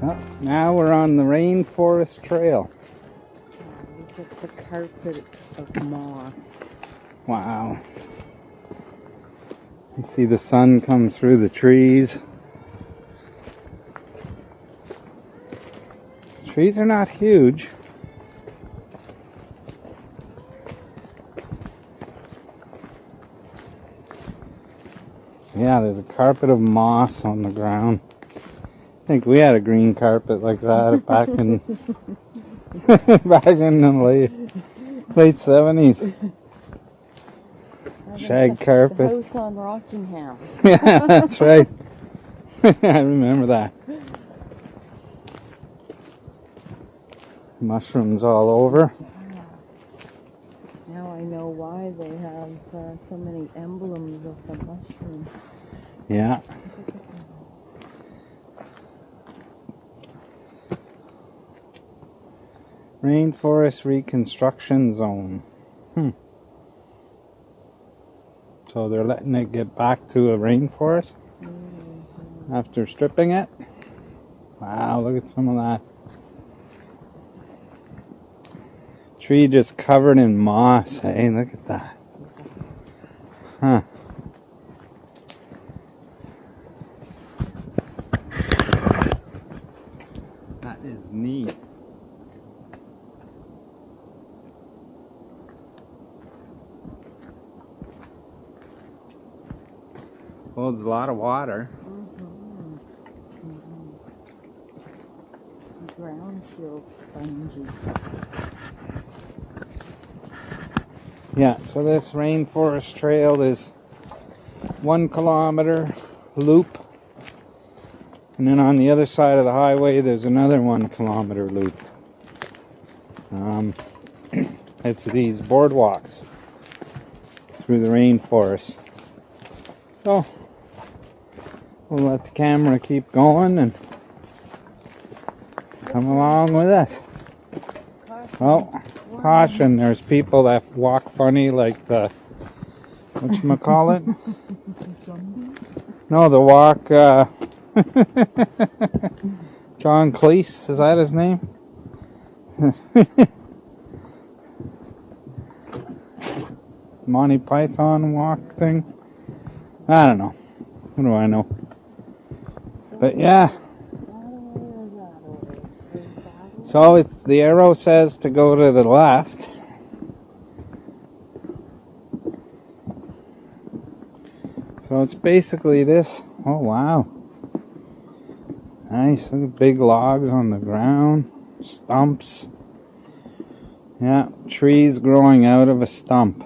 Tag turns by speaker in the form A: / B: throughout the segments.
A: Well, now we're on the Rainforest Trail.
B: Look at the carpet of moss.
A: Wow. You can see the sun come through the trees. The trees are not huge. Yeah, there's a carpet of moss on the ground. I think we had a green carpet like that back in back in the late 70s. Shag carpet.
B: The house on Rockingham.
A: Yeah, that's right. I remember that. Mushrooms all over.
B: Now I know why they have so many emblems of the mushroom.
A: Yeah. Rainforest Reconstruction Zone. So they're letting it get back to a rainforest after stripping it. Wow, look at some of that. Tree just covered in moss, hey? Look at that. Huh. That is neat. Holds a lot of water.
B: The ground feels spongy.
A: Yeah, so this Rainforest Trail is 1 kilometer loop. And then on the other side of the highway, there's another 1 kilometer loop. It's these boardwalks through the rainforest. So we'll let the camera keep going and come along with us. Well, caution, there's people that walk funny like the, whatchamacallit? No, the walk, John Cleese, is that his name? Monty Python walk thing? I don't know. What do I know? But yeah. So it's, the arrow says to go to the left. So it's basically this. Oh wow. Nice. Look at big logs on the ground. Stumps. Yeah, trees growing out of a stump.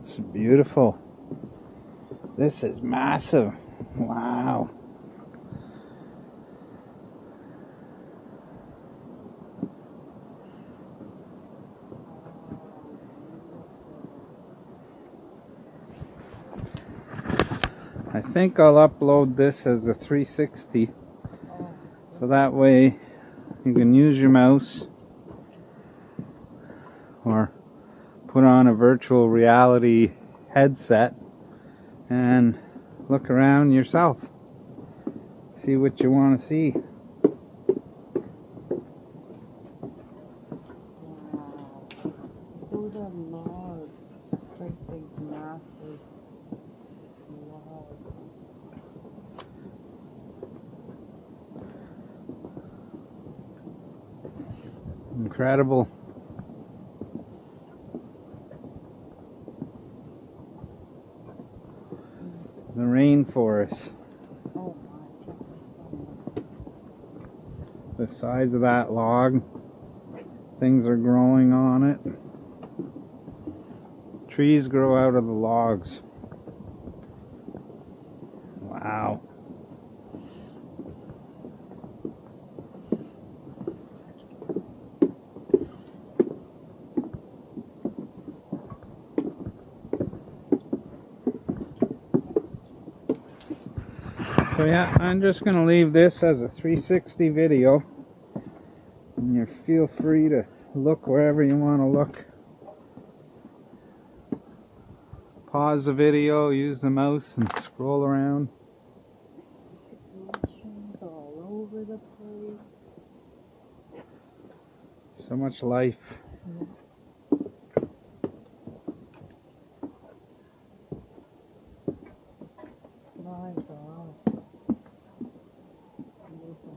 A: It's beautiful. This is massive. Wow. I think I'll upload this as a 360 so that way you can use your mouse or put on a virtual reality headset and look around yourself, see what you want to see.
B: Wow. Those are logs, great big massive logs.
A: Incredible. The rainforest.
B: Oh my.
A: The size of that log. Things are growing on it. Trees grow out of the logs. Wow. So yeah, I'm just going to leave this as a 360 video. And you feel free to look wherever you want to look. Pause the video, use the mouse and scroll around.
B: over the place.
A: So much life.
B: Yeah. My gosh. Beautiful.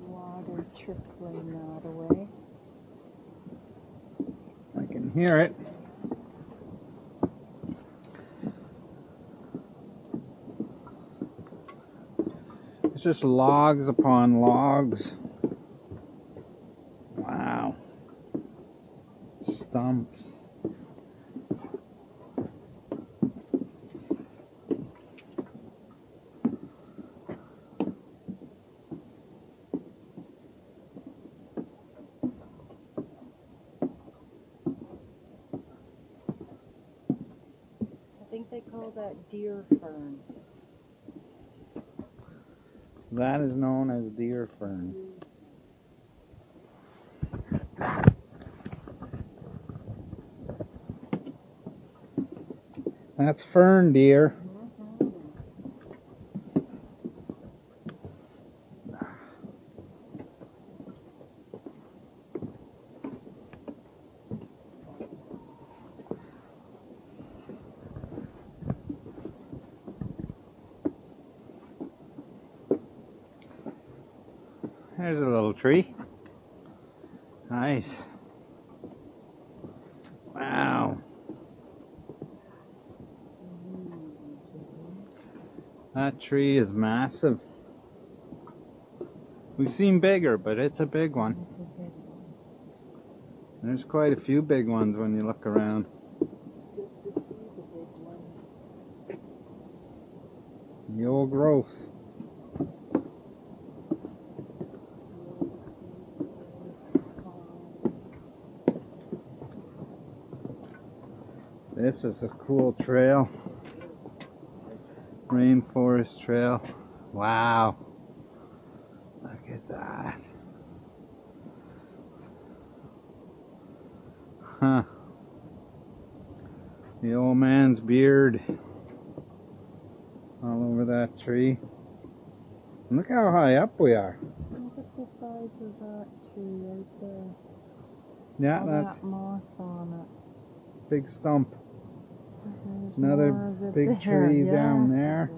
B: Water trickling that away.
A: I can hear it. It's just logs upon logs. Wow. Stumps.
B: I think they call that deer fern.
A: That is known as deer fern. That's fern deer. There's a little tree. Nice. Wow. That tree is massive. We've seen bigger, but it's a big one. There's quite a few big ones when you look around. The old growth. This is a cool trail. Rainforest trail. Wow. Look at that. Huh. The old man's beard all over that tree. And look how high up we are.
B: Look at the size of that tree right there.
A: Yeah,
B: all
A: that's
B: that moss on it.
A: big stump.
B: There's
A: Another
B: more of it
A: big
B: there.
A: tree
B: Yeah.
A: down there.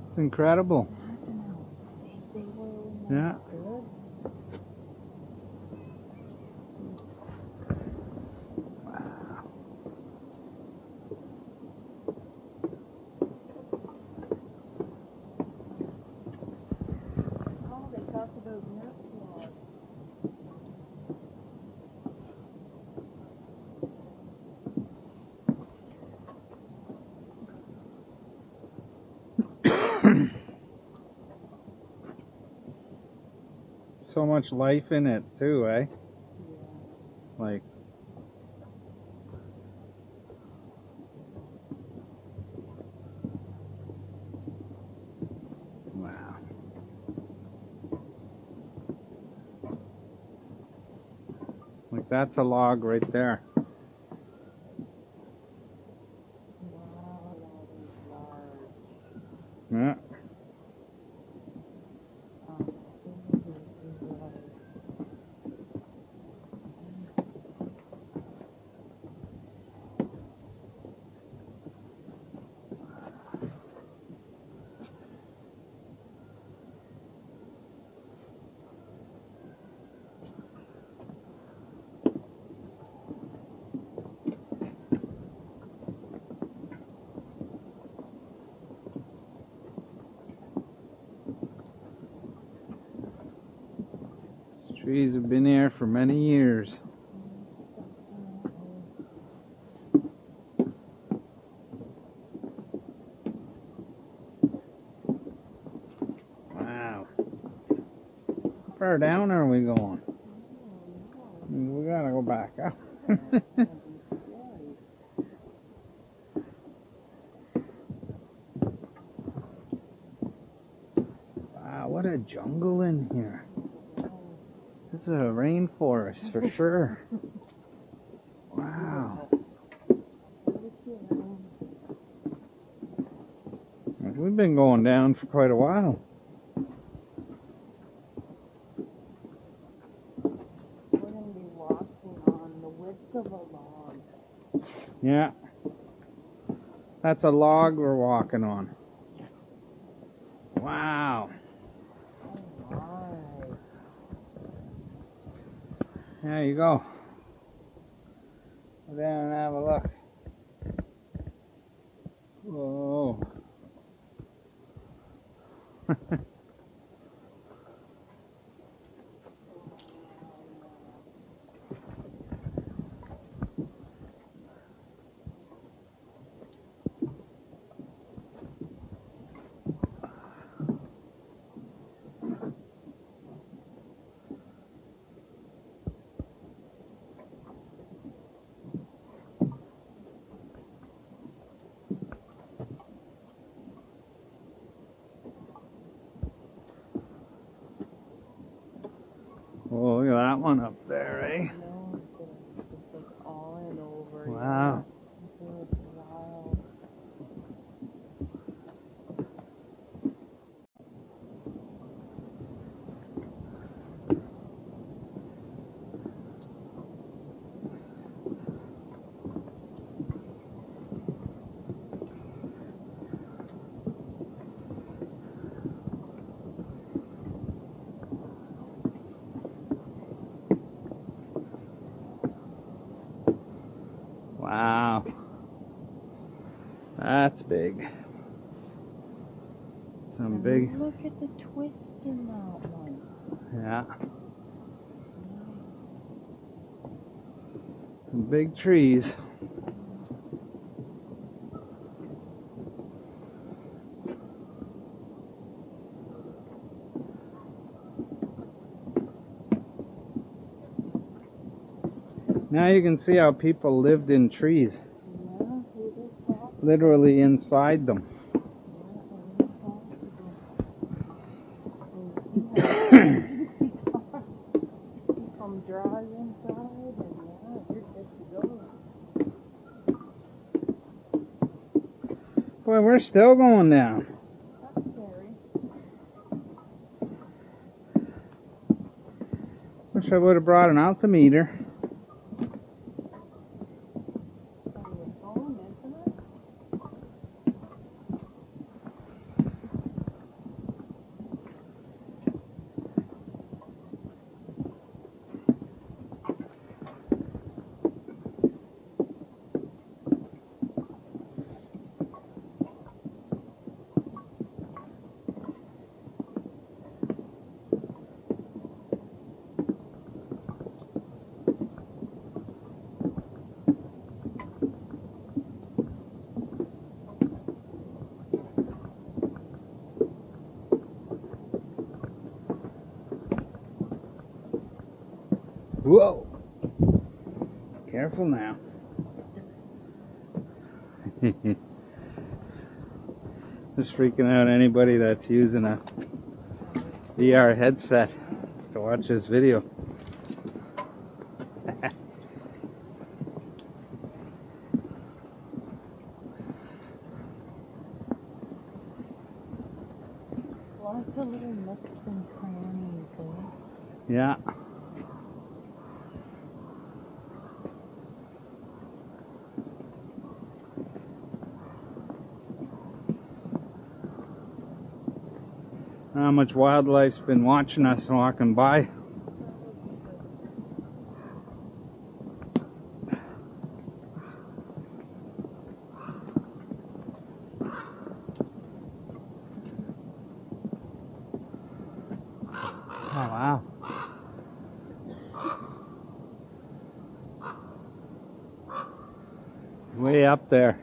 A: It's incredible.
B: Imagine how big they were when
A: Yeah.
B: they stood.
A: Wow.
B: Oh, they talk about nurse laws.
A: So much life in it too, eh?
B: Yeah.
A: Like, wow. Like, that's a log right there.
B: Wow, that is large.
A: Yeah.
B: Absolutely large.
A: These trees have been here for many years. Wow. How far down are we going? We gotta go back up. Wow, what a jungle in here. This is a rainforest for sure. Wow. We've been going down for quite a while.
B: We're going to be walking on the width of a log.
A: Yeah. That's a log we're walking on. Wow.
B: Alright.
A: There you go. Go down and have a look. Whoa. Oh, look at that one up there, eh?
B: No, it's just like all in over.
A: Wow.
B: Yeah. It's wild.
A: Wow. That's big. Some
B: And
A: big,
B: look at the twist in that one.
A: yeah. Some big trees. Now you can see how people lived in trees.
B: Yeah, it is possible.
A: Literally inside them.
B: Yeah, it is possible. And see how big these are. Keep them dry inside, and yeah, you're good to go.
A: Boy, we're still going down.
B: That's scary.
A: Wish I would have brought an altimeter.
B: On your phone, isn't it?
A: Whoa! Careful now. Just freaking out anybody that's using a VR headset to watch this video.
B: Lots of little nooks and crannies, eh?
A: Yeah. How much wildlife's been watching us walking by. Oh, wow. Way up there.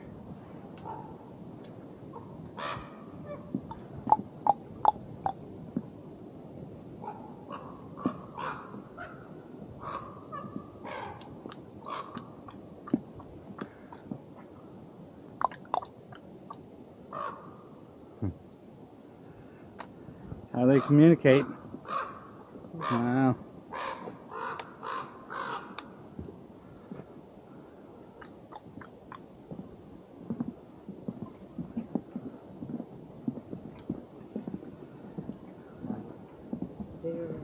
A: How they communicate. Wow.
B: Very nice.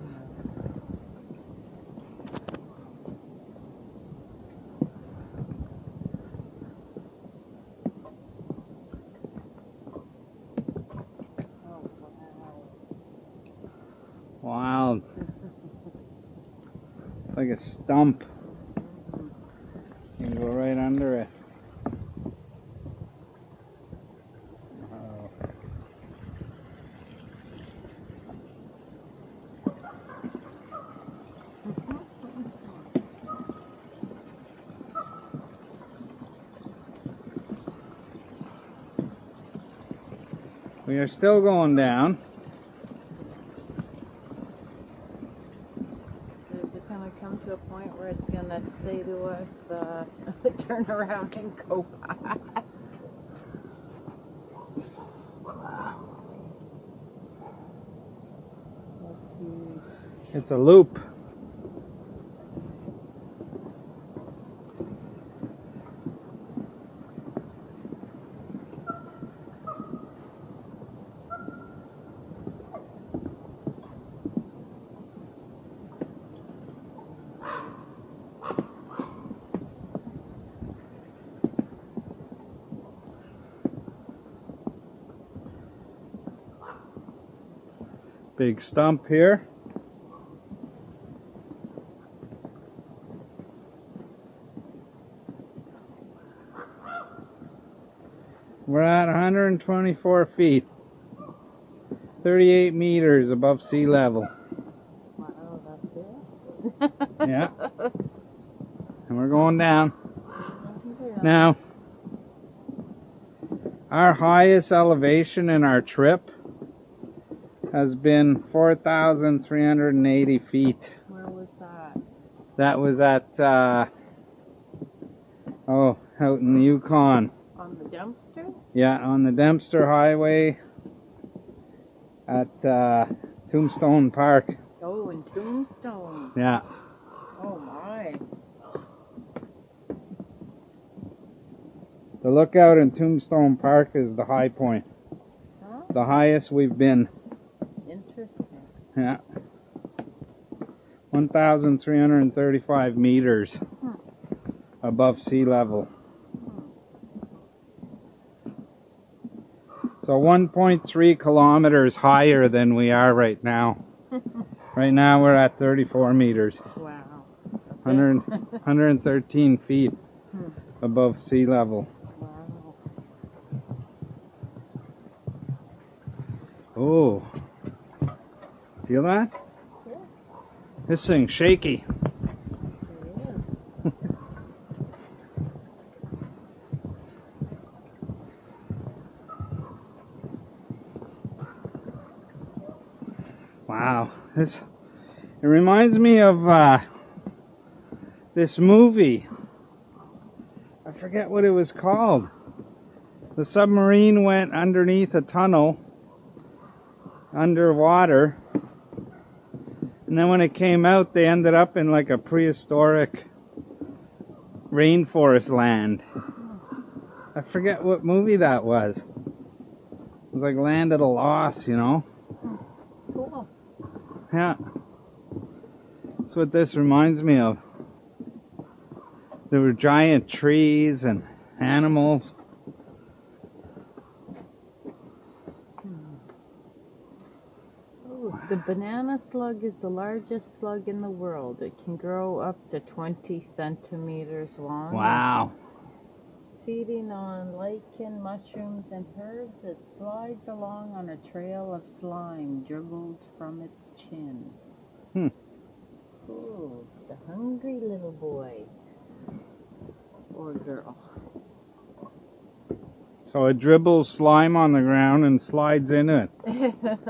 B: Oh, wow.
A: Wild. It's like a stump. You can go right under it. Wow. We are still going down.
B: Is it going to come to a point where it's going to say to us, turn around and go back? That's huge.
A: It's a loop. Big stump here. We're at 124 feet, 38 meters above sea level.
B: Wow, that's it?
A: Yeah. And we're going down. Now, our highest elevation in our trip has been 4,380 feet.
B: Where was that?
A: That was at, out in the Yukon.
B: On the dumpster?
A: Yeah, on the Dempster Highway at Tombstone Park.
B: Oh, in Tombstone.
A: Yeah.
B: Oh, my.
A: The lookout in Tombstone Park is the high point.
B: Huh?
A: The highest we've been.
B: Interesting.
A: Yeah. 1,335 meters above sea level. So 1.3 kilometers higher than we are right now. Right now we're at 34 meters.
B: Wow.
A: 113 feet above sea level.
B: Wow.
A: Oh. Feel that?
B: Yeah.
A: This thing's shaky.
B: It is.
A: Wow. It reminds me of this movie. I forget what it was called. The submarine went underneath a tunnel underwater, and then when it came out they ended up in like a prehistoric rainforest land. I forget what movie that was. It was like Land of the Lost, you know?
B: Cool.
A: Yeah. That's what this reminds me of. There were giant trees and animals.
B: Oh, the banana slug is the largest slug in the world. It can grow up to 20 centimeters long.
A: Wow.
B: Feeding on lichen, mushrooms, and herbs, it slides along on a trail of slime dribbled from its chin. Ooh, it's a hungry little boy. Or girl.
A: So it dribbles slime on the ground and slides in it.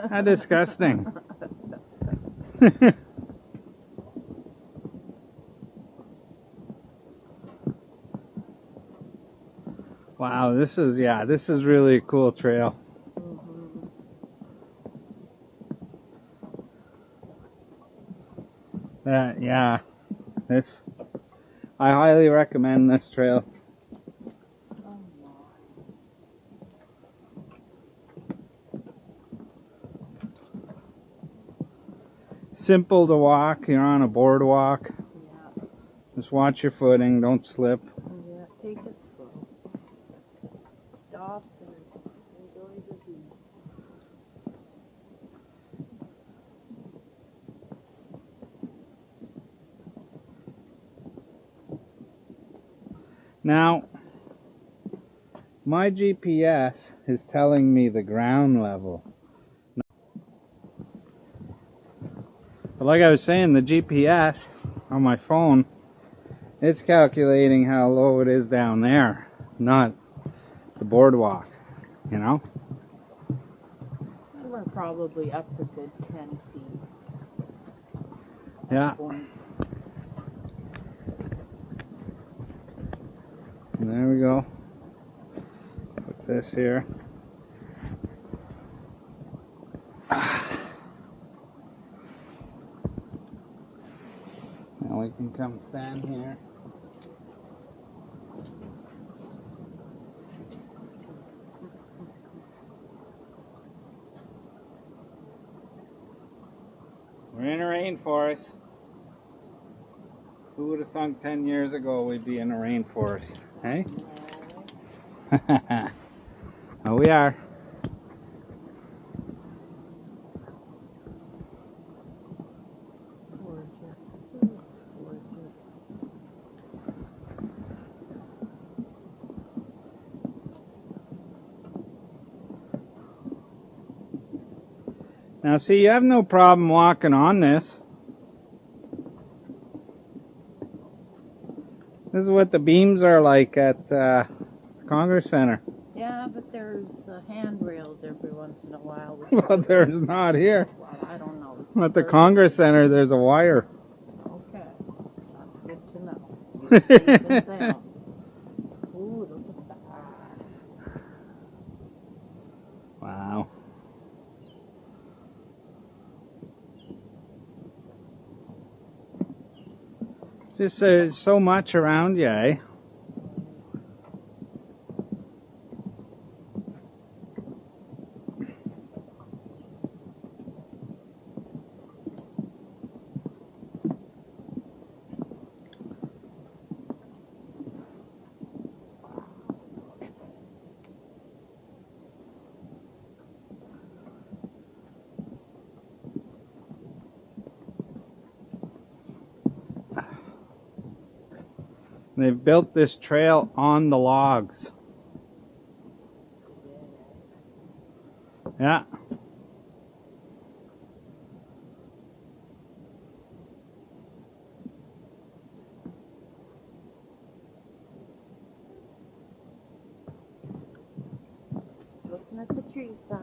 A: How disgusting. Wow, this is really a cool trail. Yeah, I highly recommend this trail. simple to walk. You're on a boardwalk.
B: Yeah.
A: Just watch your footing. Don't slip.
B: Yeah, take it slow. Stop and enjoy the view.
A: Now, my GPS is telling me the ground level. But like I was saying, the GPS on my phone, it's calculating how low it is down there, not the boardwalk, you know?
B: And we're probably up a good 10 feet.
A: Yeah.
B: Points.
A: And there we go. Put this here. Now we can come stand here. We're in a rainforest. Who would have thunk 10 years ago we'd be in a rainforest, hey? Oh, we are.
B: Gorgeous. Just gorgeous.
A: Now see, you have no problem walking on this. This is what the beams are like at the Congress Center.
B: Yeah, but there's handrails every once in a while.
A: Well, there's not here.
B: Well, I don't know.
A: At the Congress Center, there's a wire.
B: Okay, that's good to know. You're safe and sound. Ooh, look at that.
A: Wow. Just there's so much around you, eh? They've built this trail on the logs. Yeah.
B: Looking at the trees, huh?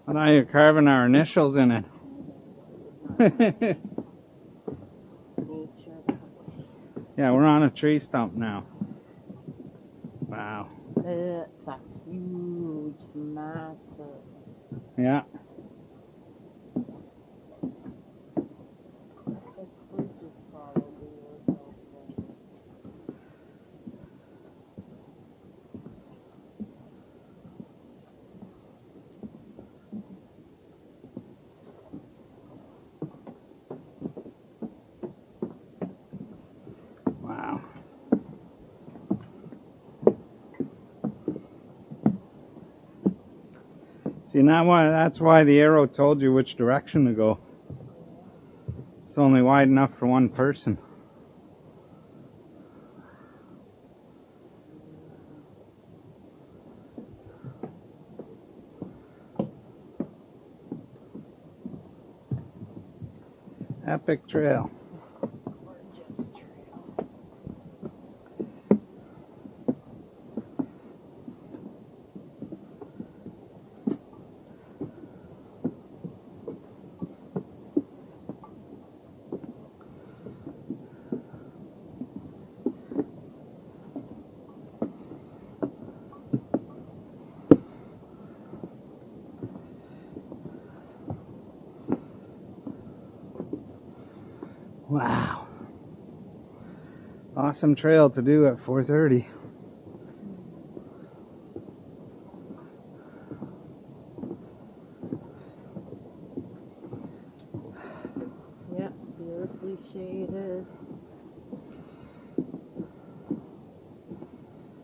A: I thought you were carving our initials in it.
B: Nature.
A: Yeah, we're on a tree stump now. Wow.
B: It's a huge, massive.
A: Yeah.
B: Its bridges probably were built then.
A: Wow. See, now that's why the arrow told you which direction to go. It's only wide enough for one person. Epic trail.
B: Gorgeous trail.
A: Wow. Awesome trail to do at 4:30.
B: Beautifully shaded.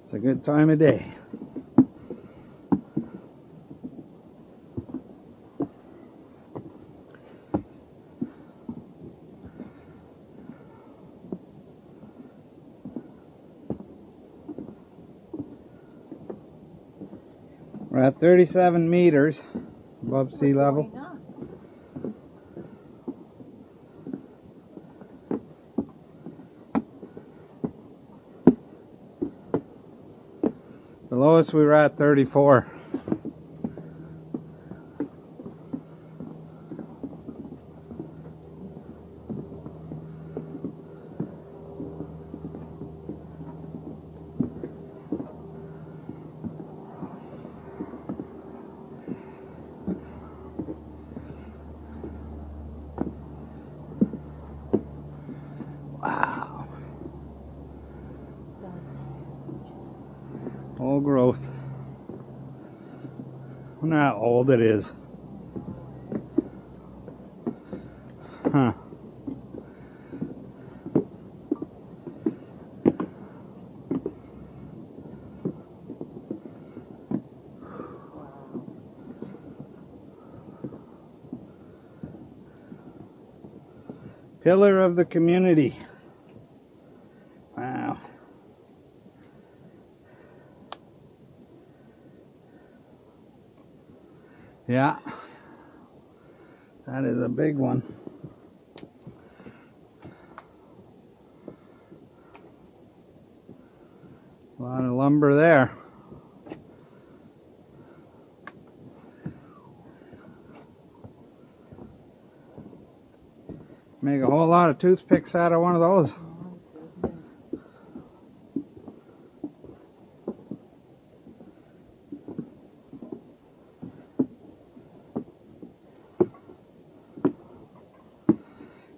A: It's a good time of day. We're at 37 meters above sea level.
B: Going up.
A: The lowest we were at 34. Wow.
B: That's huge.
A: Old growth. I wonder how old it is. Huh. Pillar of the community. Wow. Yeah. That is a big one. A lot of lumber there. Make a whole lot of toothpicks out of one of those.
B: My goodness.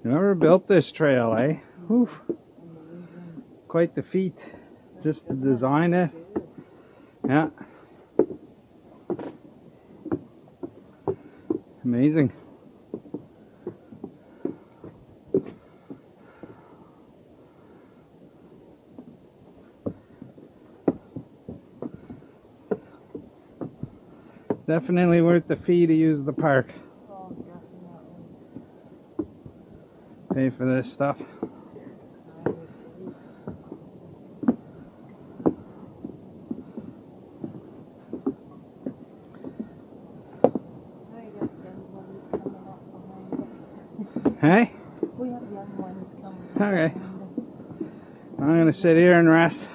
A: Whoever built this trail, eh? Whew.
B: Amazing.
A: Quite the feat. Just to design it. Yeah. Amazing. Definitely worth the fee to use the park.
B: Oh, definitely.
A: Pay for this stuff.
B: I agree. I got young ones coming up behind us.
A: Hey?
B: We have young ones coming
A: Okay.
B: behind us.
A: I'm gonna sit here and rest.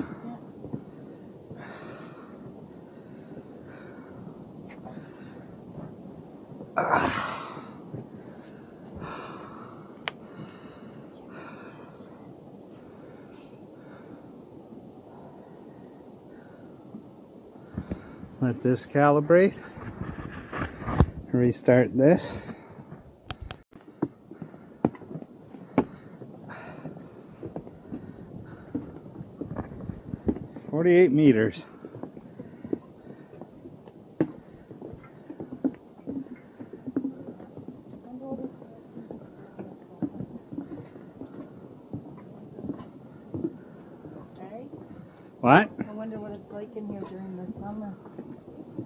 A: Let this calibrate. Restart this. "48 meters.
B: Hey?
A: What?
B: I wonder what it's like in here during the summer.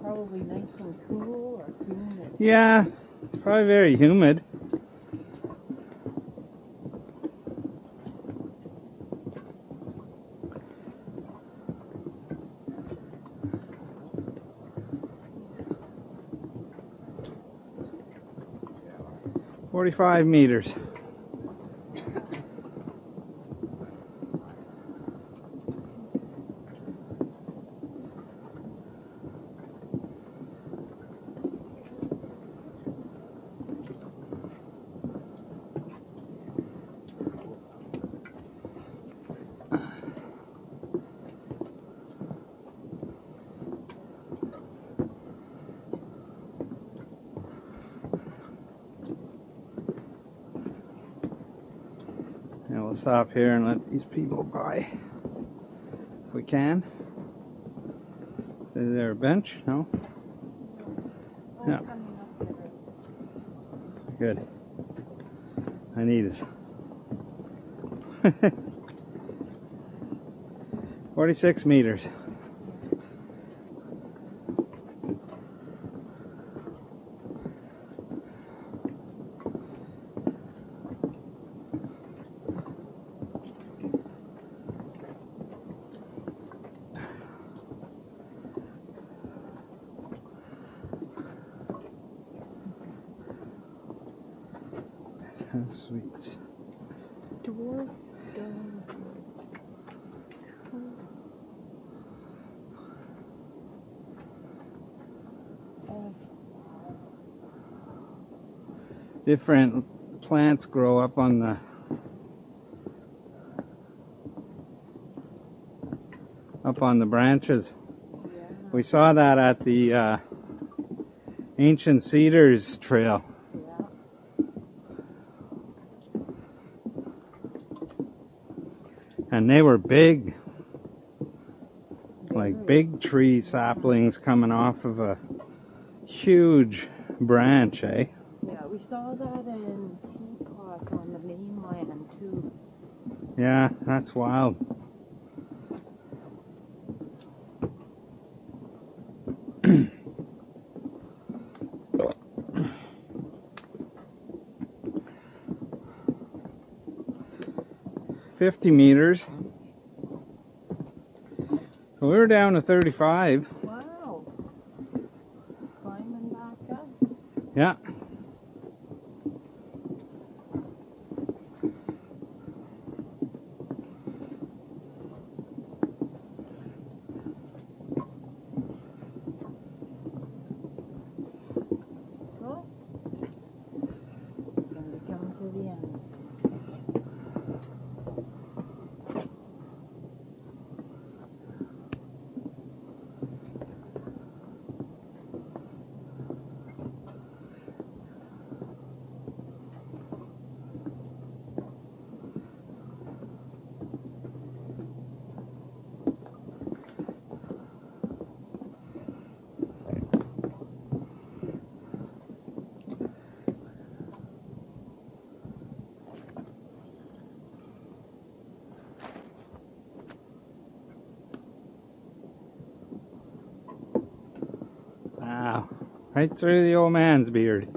B: Probably nice and cool or humid.
A: Yeah, it's probably very humid. "45 meters. And we'll stop here and let these people by if we can. Is there a bench? No?
B: Oh,
A: Yeah.
B: coming up here.
A: Good. I need it. 46 meters. Sweet.
B: Dwarf dog.
A: Different plants grow up on the branches.
B: Yeah.
A: We saw that at the Ancient Cedars Trail.
B: Yeah.
A: And they were big, like big tree saplings coming off of a huge branch, eh?
B: Yeah, we saw that in Teapot on the mainland too.
A: Yeah, that's wild. $50 meters. So we were down to 35.
B: Wow. Climbing back up.
A: Yeah.
B: Well, gonna come to the end.
A: Wow. Right through the old man's beard.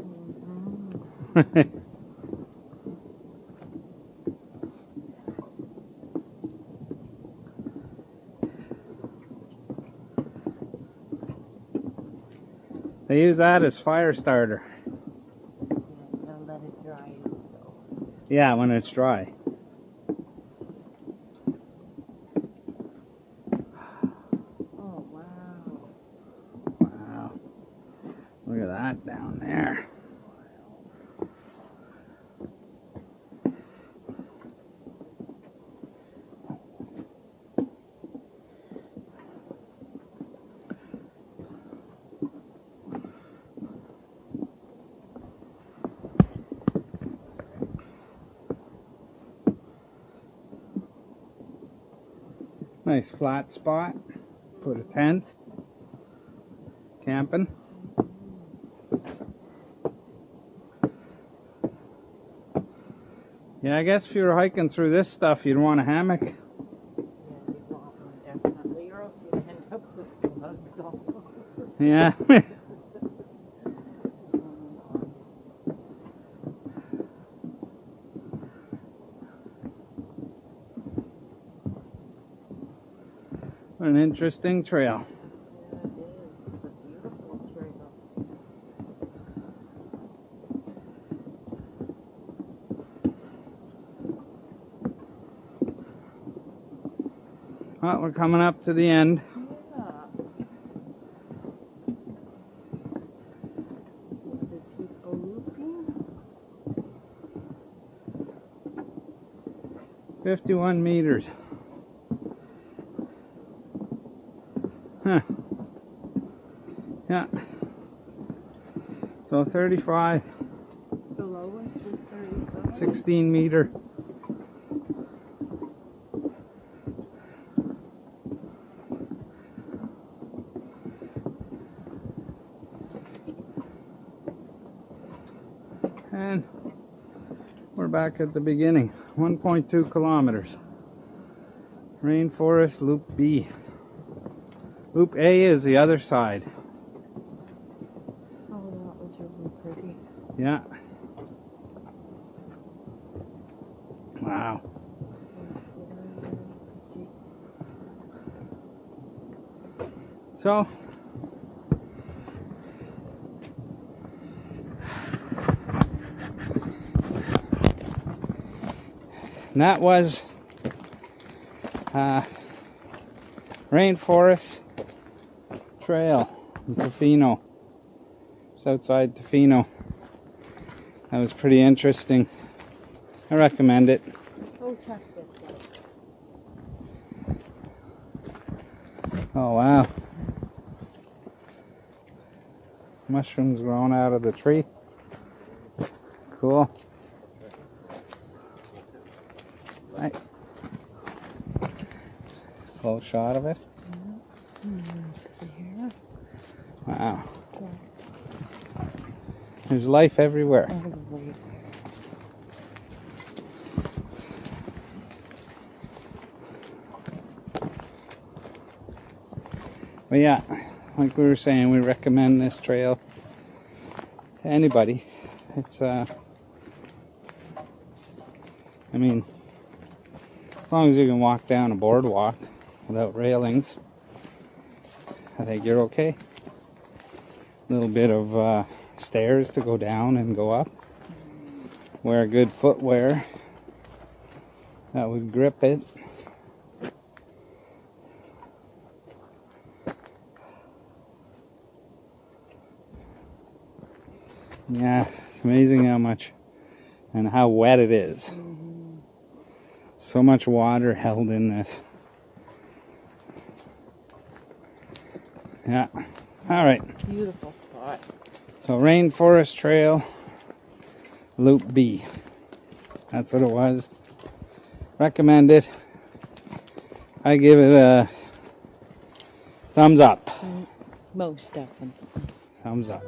B: Mm-hmm.
A: They use that as fire starter.
B: Yeah, they'll let it dry out though.
A: Yeah, when it's dry.
B: Oh wow.
A: Wow. Look at that down there. Nice flat spot. Put a tent. Camping. Yeah, I guess if you were hiking through this stuff, you'd want a hammock.
B: Yeah, you'd want one definitely, or else you'd end up with slugs all over.
A: Yeah. What an interesting trail.
B: Yeah, it is. It's a beautiful trail.
A: Well, we're coming up to the end.
B: Yeah. Some other people looping.
A: 51 meters. Huh. Yeah. So 35.
B: Below us was 35.
A: 16 meter. And We're back at the beginning. 1.2 kilometers. Rainforest Loop B. Loop A is the other side.
B: Oh, that was really pretty.
A: Yeah. Wow. So, that was Rainforest Trail in Tofino. It's outside Tofino. That was pretty interesting. I recommend it.
B: Oh, check this out.
A: Oh wow. Mushrooms growing out of the tree. Cool. Right. Close shot of it.
B: Here.
A: Wow. There's life everywhere.
B: All the way.
A: But yeah, like we were saying, we recommend this trail to anybody. It's I mean, as long as you can walk down a boardwalk without railings, I think you're okay. A little bit of stairs to go down and go up. Wear good footwear that would grip it. Yeah, it's amazing how much and how wet it is. So much water held in this. Yeah. All right.
B: Beautiful spot.
A: So Rainforest Trail, Loop B. That's what it was. Recommend it. I give it a thumbs up.
B: Most definitely.
A: Thumbs up.